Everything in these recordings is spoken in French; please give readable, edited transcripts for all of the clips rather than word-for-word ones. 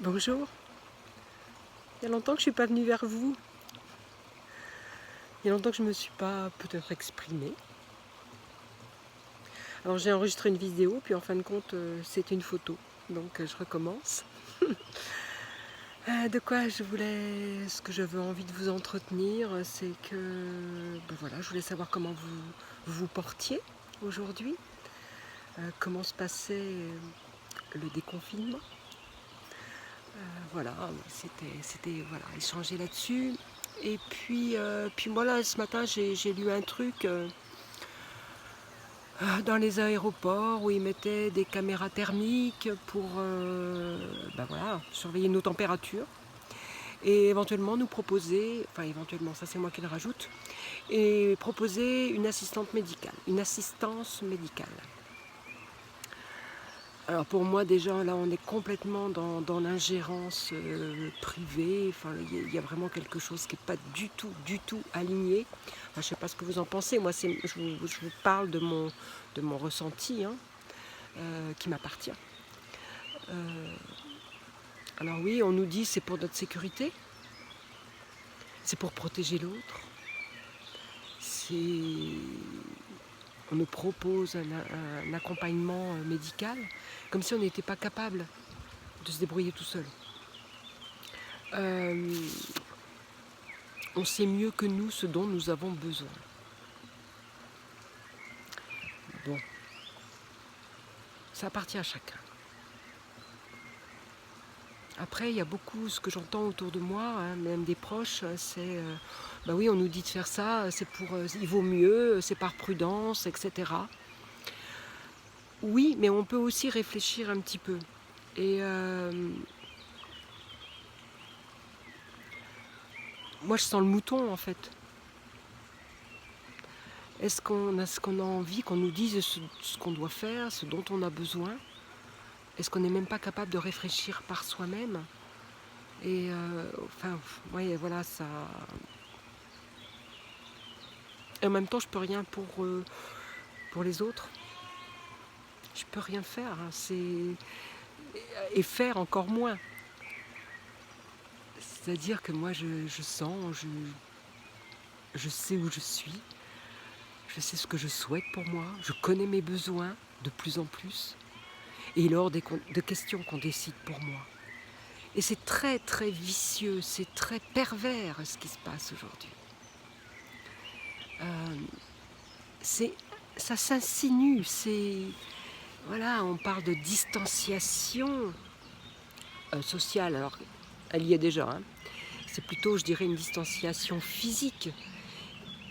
Bonjour, il y a longtemps que je ne suis pas venue vers vous. Il y a longtemps que je ne me suis pas peut-être exprimée. Alors j'ai enregistré une vidéo, puis en fin de compte c'était une photo. Donc je recommence. De quoi ce que j'avais envie de vous entretenir, c'est que voilà, je voulais savoir comment vous portiez aujourd'hui, comment se passait le déconfinement. Voilà, c'était voilà, échanger là-dessus. Et puis voilà, ce matin j'ai lu un truc dans les aéroports où ils mettaient des caméras thermiques pour voilà, surveiller nos températures et éventuellement nous proposer, enfin éventuellement, ça c'est moi qui le rajoute, et proposer une assistante médicale, une assistance médicale. Alors pour moi déjà là on est complètement dans l'ingérence privée, enfin il y a vraiment quelque chose qui n'est pas du tout aligné. Enfin, je ne sais pas ce que vous en pensez, moi je vous parle de mon ressenti hein, qui m'appartient. Alors oui, on nous dit c'est pour notre sécurité, c'est pour protéger l'autre, on nous propose un accompagnement médical, comme si on n'était pas capable de se débrouiller tout seul. On sait mieux que nous ce dont nous avons besoin. Bon, ça appartient à chacun. Après, il y a beaucoup, ce que j'entends autour de moi, hein, même des proches, c'est bah oui, on nous dit de faire ça, c'est pour, il vaut mieux, c'est par prudence, etc. Oui, mais on peut aussi réfléchir un petit peu. Et moi, je sens le mouton, en fait. Est-ce qu'on a envie qu'on nous dise ce qu'on doit faire, ce dont on a besoin? Est-ce qu'on n'est même pas capable de réfléchir par soi-même? Et enfin, ouais, voilà, ça. Et en même temps, je peux rien pour les autres. Je peux rien faire. Hein, et faire encore moins. C'est-à-dire que moi, je sens, je sais où je suis. Je sais ce que je souhaite pour moi. Je connais mes besoins de plus en plus. Et il est hors de questions qu'on décide pour moi. Et c'est très très vicieux, c'est très pervers ce qui se passe aujourd'hui. Ça s'insinue, voilà, on parle de distanciation sociale. Alors, elle y est déjà. Hein. C'est plutôt, je dirais, une distanciation physique.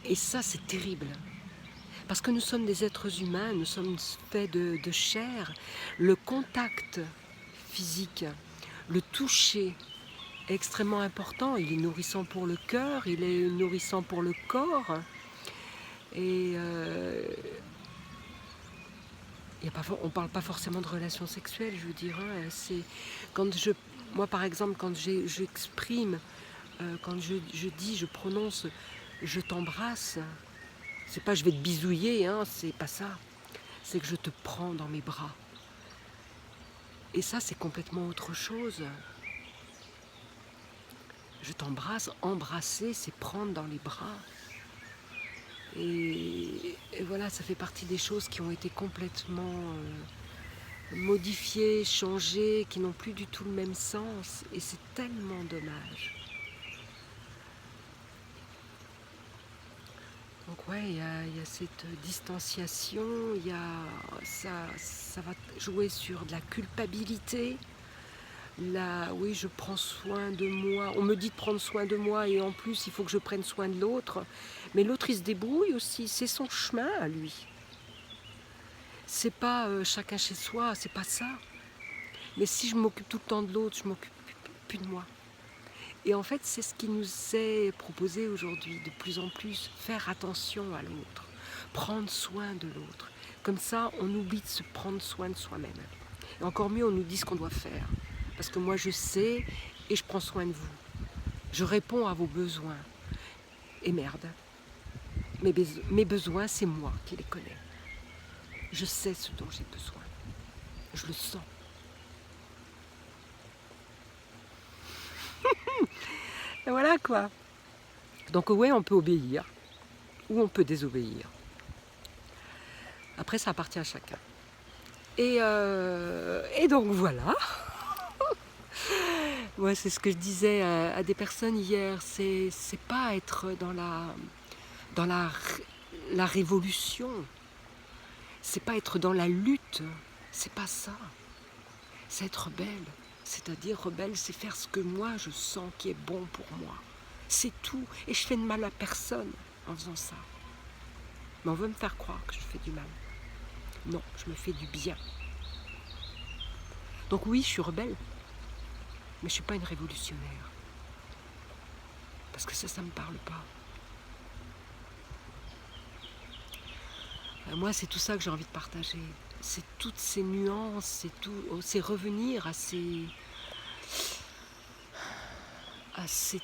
Et ça, c'est terrible. Parce que nous sommes des êtres humains, nous sommes faits de chair. Le contact physique, le toucher est extrêmement important. Il est nourrissant pour le cœur, il est nourrissant pour le corps. Et on ne parle pas forcément de relations sexuelles, je veux dire. Hein, moi, par exemple, quand j'exprime, quand je dis, je prononce, je t'embrasse, c'est pas je vais te bisouiller, hein, c'est pas ça. C'est que je te prends dans mes bras. Et ça, c'est complètement autre chose. Je t'embrasse, embrasser, c'est prendre dans les bras. Et voilà, ça fait partie des choses qui ont été complètement modifiées, changées, qui n'ont plus du tout le même sens. Et c'est tellement dommage. Donc ouais, il y a cette distanciation, ça va jouer sur de la culpabilité. Oui, je prends soin de moi. On me dit de prendre soin de moi et en plus, il faut que je prenne soin de l'autre. Mais l'autre, il se débrouille aussi. C'est son chemin à lui. C'est pas chacun chez soi, c'est pas ça. Mais si je m'occupe tout le temps de l'autre, je m'occupe plus de moi. Et en fait, c'est ce qui nous est proposé aujourd'hui, de plus en plus. Faire attention à l'autre, prendre soin de l'autre. Comme ça, on oublie de se prendre soin de soi-même. Et encore mieux, on nous dit ce qu'on doit faire. Parce que moi, je sais et je prends soin de vous. Je réponds à vos besoins. Et merde, mes besoins, c'est moi qui les connais. Je sais ce dont j'ai besoin. Je le sens. Et voilà quoi. Donc ouais, on peut obéir ou on peut désobéir. Après, ça appartient à chacun. Et donc voilà. Ouais, c'est ce que je disais à des personnes hier. C'est pas être dans la révolution. C'est pas être dans la lutte. C'est pas ça. C'est être rebelle. C'est-à-dire rebelle, c'est faire ce que moi je sens qui est bon pour moi. C'est tout. Et je fais de mal à personne en faisant ça. Mais on veut me faire croire que je fais du mal. Non, je me fais du bien. Donc oui, je suis rebelle. Mais je ne suis pas une révolutionnaire. Parce que ça ne me parle pas. Moi, c'est tout ça que j'ai envie de partager. C'est toutes ces nuances, c'est revenir à ces... C'est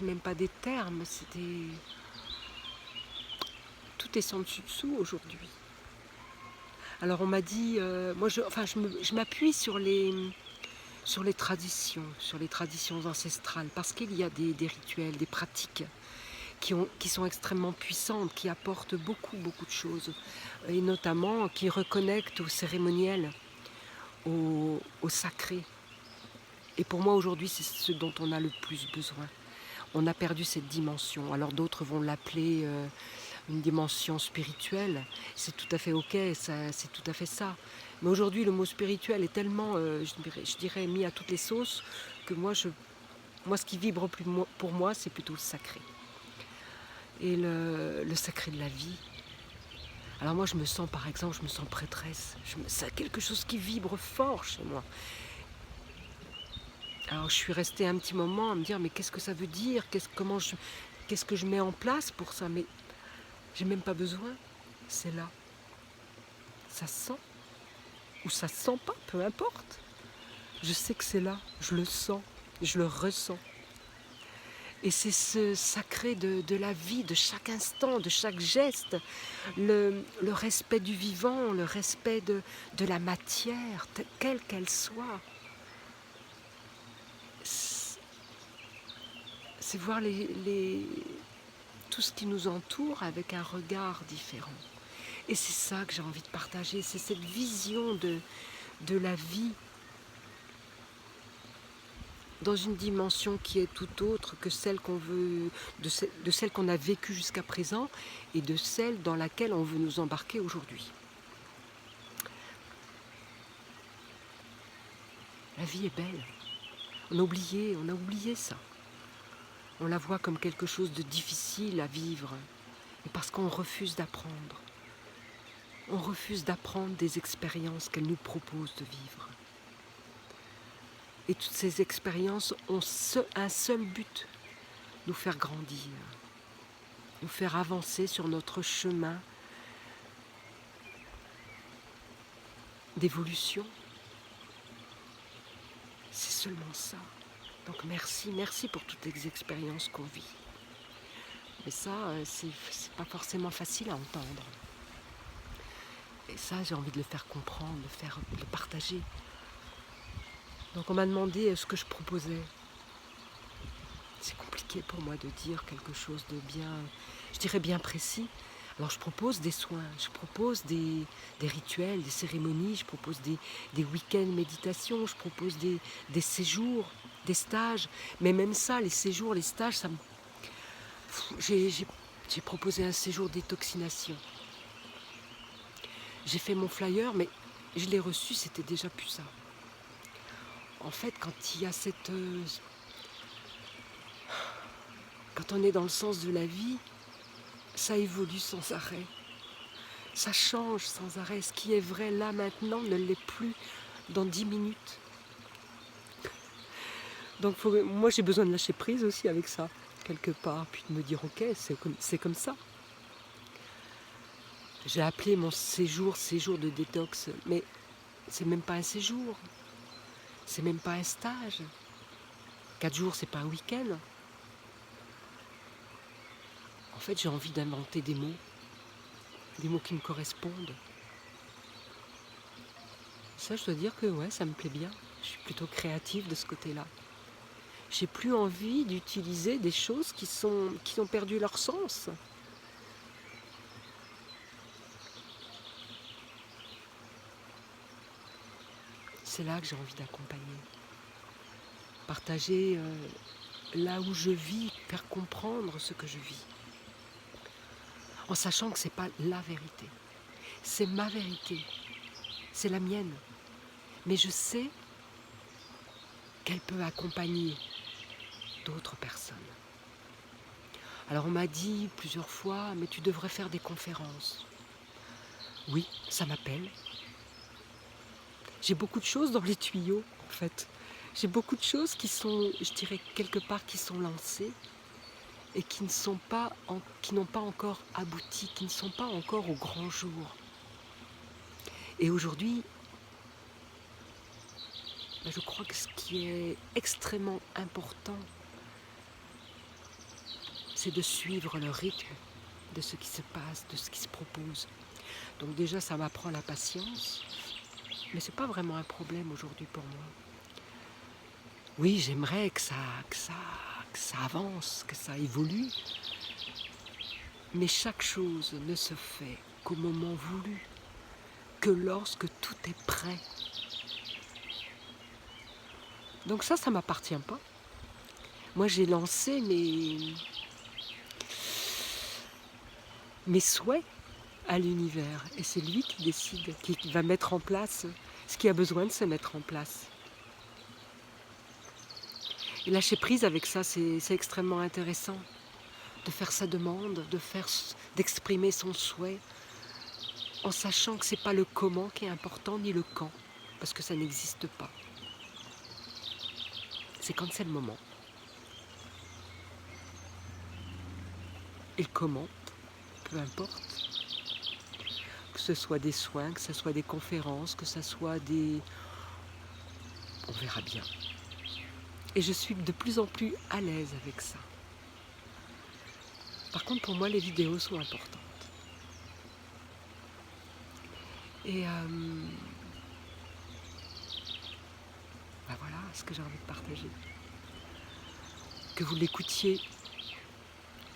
même pas des termes, tout est sans dessus-dessous aujourd'hui. Alors on m'a dit, moi je m'appuie sur les traditions, ancestrales, parce qu'il y a des rituels, des pratiques qui sont extrêmement puissantes, qui apportent beaucoup de choses, et notamment qui reconnectent au cérémoniel, au sacré. Et pour moi aujourd'hui, c'est ce dont on a le plus besoin. On a perdu cette dimension. Alors d'autres vont l'appeler une dimension spirituelle. C'est tout à fait ok, c'est tout à fait ça. Mais aujourd'hui, le mot spirituel est tellement, je dirais, mis à toutes les sauces que moi, ce qui vibre pour moi, c'est plutôt le sacré. Et le sacré de la vie. Alors moi, par exemple, je me sens prêtresse. C'est quelque chose qui vibre fort chez moi. Alors je suis restée un petit moment à me dire, mais qu'est-ce que ça veut dire ? Qu'est-ce que je mets en place pour ça ? Mais j'ai même pas besoin. C'est là. Ça sent. Ou ça sent pas, peu importe. Je sais que c'est là. Je le sens. Je le ressens. Et c'est ce sacré de la vie, de chaque instant, de chaque geste, le respect du vivant, le respect de la matière, quelle qu'elle soit. C'est voir tout ce qui nous entoure avec un regard différent. Et c'est ça que j'ai envie de partager, c'est cette vision de la vie dans une dimension qui est tout autre que celle qu'on veut, de celle qu'on a vécue jusqu'à présent et de celle dans laquelle on veut nous embarquer aujourd'hui. La vie est belle. On a oublié ça. On la voit comme quelque chose de difficile à vivre. Et parce qu'on refuse d'apprendre. On refuse d'apprendre des expériences qu'elle nous propose de vivre. Et toutes ces expériences ont un seul but, nous faire grandir, nous faire avancer sur notre chemin d'évolution. C'est seulement ça. Donc merci pour toutes les expériences qu'on vit. Mais ça, c'est pas forcément facile à entendre. Et ça, j'ai envie de le faire comprendre, de le partager. Donc on m'a demandé ce que je proposais. C'est compliqué pour moi de dire quelque chose de bien précis. Alors je propose des soins, je propose des rituels, des cérémonies, je propose des week-ends méditation, je propose des séjours, des stages. Mais même ça, les séjours, les stages, j'ai proposé un séjour détoxination. J'ai fait mon flyer, mais je l'ai reçu, c'était déjà plus ça. En fait, quand il y a quand on est dans le sens de la vie, ça évolue sans arrêt. Ça change sans arrêt. Ce qui est vrai là maintenant ne l'est plus dans 10 minutes. Donc moi j'ai besoin de lâcher prise aussi avec ça, quelque part, puis de me dire ok, c'est comme ça. J'ai appelé mon séjour de détox, mais c'est même pas un séjour, c'est même pas un stage. 4 jours, c'est pas un week-end. En fait, j'ai envie d'inventer des mots qui me correspondent. Ça, je dois dire que ouais, ça me plaît bien. Je suis plutôt créative de ce côté-là. J'ai plus envie d'utiliser des choses qui ont perdu leur sens. C'est là que j'ai envie d'accompagner. Partager là où je vis, faire comprendre ce que je vis. En sachant que ce n'est pas la vérité. C'est ma vérité. C'est la mienne. Mais je sais qu'elle peut accompagner d'autres personnes. Alors on m'a dit plusieurs fois, mais tu devrais faire des conférences. Oui, ça m'appelle. J'ai beaucoup de choses dans les tuyaux, en fait. J'ai beaucoup de choses qui sont, je dirais, quelque part, qui sont lancées et qui n'ont pas encore abouti, qui ne sont pas encore au grand jour. Et aujourd'hui, je crois que ce qui est extrêmement important, c'est de suivre le rythme de ce qui se passe, de ce qui se propose. Donc déjà, ça m'apprend la patience, mais ce n'est pas vraiment un problème aujourd'hui pour moi. Oui, j'aimerais que ça avance, que ça évolue, mais chaque chose ne se fait qu'au moment voulu, que lorsque tout est prêt. Donc ça ne m'appartient pas. Moi, j'ai lancé mes souhaits à l'univers, et c'est lui qui décide, qui va mettre en place ce qui a besoin de se mettre en place. Et lâcher prise avec ça, c'est extrêmement intéressant. De faire sa demande, d'exprimer son souhait, en sachant que ce n'est pas le comment qui est important, ni le quand, parce que ça n'existe pas. C'est quand c'est le moment. Et le comment, peu importe. Que ce soit des soins, que ce soit des conférences, que ce soit des... On verra bien. Et je suis de plus en plus à l'aise avec ça. Par contre, pour moi, les vidéos sont importantes. Et voilà ce que j'ai envie de partager. Que vous l'écoutiez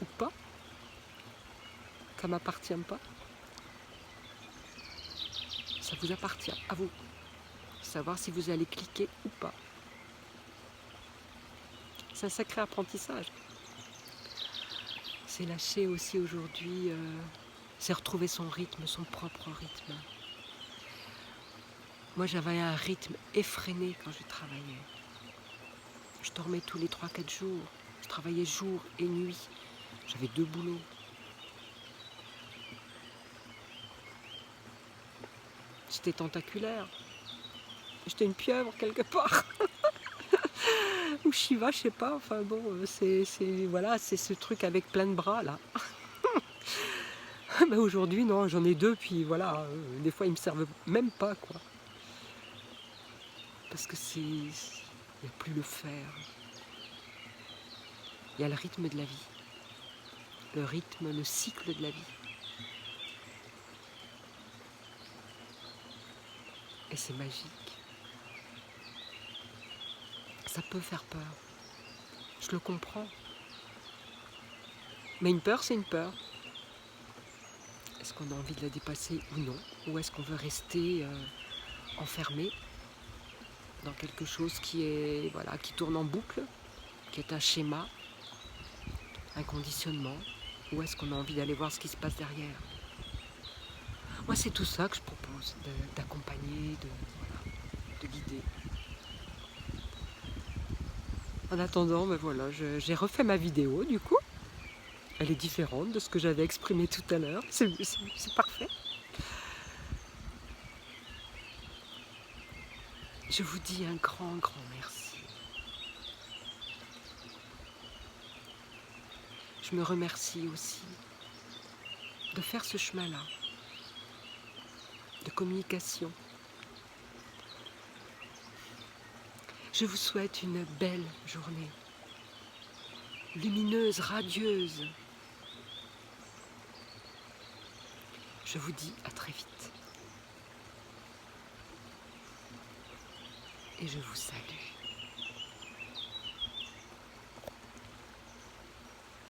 ou pas, ça ne m'appartient pas. Ça vous appartient, à vous. Savoir si vous allez cliquer ou pas. C'est un sacré apprentissage. C'est lâcher aussi aujourd'hui, c'est retrouver son rythme, son propre rythme. Moi, j'avais un rythme effréné quand je travaillais. Je dormais tous les 3-4 jours. Je travaillais jour et nuit. J'avais 2 boulots. J'étais tentaculaire. J'étais une pieuvre quelque part. Ou Shiva, je sais pas. Enfin bon, c'est ce truc avec plein de bras là. Mais aujourd'hui, non, j'en ai 2, puis voilà. Des fois, ils me servent même pas, quoi. Parce que il n'y a plus le faire. Il y a le rythme de la vie. Le rythme, le cycle de la vie. Et c'est magique. Ça peut faire peur. Je le comprends. Mais une peur, c'est une peur. Est-ce qu'on a envie de la dépasser ou non? Ou est-ce qu'on veut rester enfermé dans quelque chose qui tourne en boucle, qui est un schéma, un conditionnement? Ou est-ce qu'on a envie d'aller voir ce qui se passe derrière? Moi, c'est tout ça que je propose, d'accompagner, de guider. En attendant, j'ai refait ma vidéo du coup. Elle est différente de ce que j'avais exprimé tout à l'heure. C'est parfait. Je vous dis un grand, grand merci. Je me remercie aussi de faire ce chemin-là, de communication. Je vous souhaite une belle journée, lumineuse, radieuse. Je vous dis à très vite. Et je vous salue.